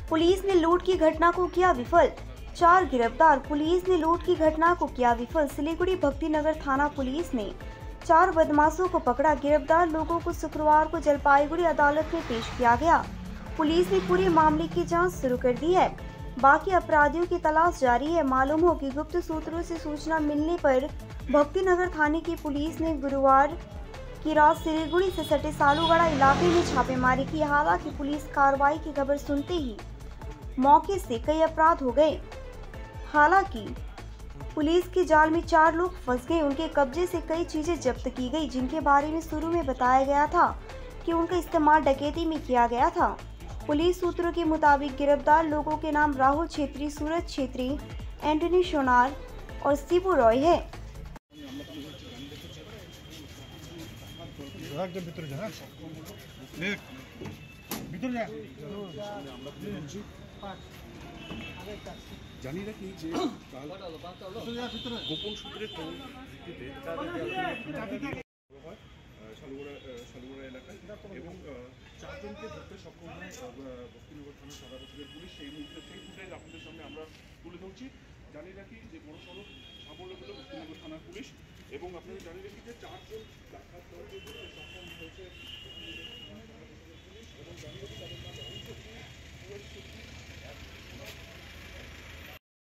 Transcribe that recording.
Police ने लूट की घटना को किया विफल, 4 गिरफ्तार। पुलिस ने लूट की घटना को किया विफल। सिलीगुड़ी भक्तिनगर थाना पुलिस ने 4 बदमाशों को पकड़ा। गिरफ्तार लोगों को शुक्रवार को जलपाईगुड़ी अदालत में पेश किया गया। पुलिस ने पूरे मामले की जांच शुरू कर दी है। बाकी अपराधियों की तलाश जारी है। मालूम हो कि गुप्त सूत्रों से सूचना मिलने पर भक्तिनगर थाने की पुलिस ने गुरुवार की रात सिलीगुड़ी से सटे सालूगढ़ा इलाके में छापेमारी की। हालांकि पुलिस कार्रवाई की खबर सुनते ही मौके से कई अपराध हो गए। हालांकि पुलिस के जाल में 4 लोग फंस गए। उनके कब्जे से कई चीजें जब्त की गई, जिनके बारे में शुरू में बताया गया था कि उनका इस्तेमाल डकैती में किया गया था। पुलिस सूत्रों के मुताबिक गिरफ्तार लोगों के नाम राहुल छेत्री, सूरज छेत्री, एंटनी सोनार और शिबू रॉय है। জানি রাখি যে গোপন সূত্রের ভিত্তিতে সালুগড়া এলাকায় এবং 4 জনকে ধরতে সক্ষম হয় ভক্তিনগর থানা সাদাবস্তির পুলিশ। সেই মুহূর্তে সেই ফুটেজ আপনাদের সামনে আমরা তুলে ধরছি। জানি রাখি যে বড় সড়ক সাফল্য পেল ভক্তিনগর থানার পুলিশ এবং আপনারা জানি রাখি যে 4 জন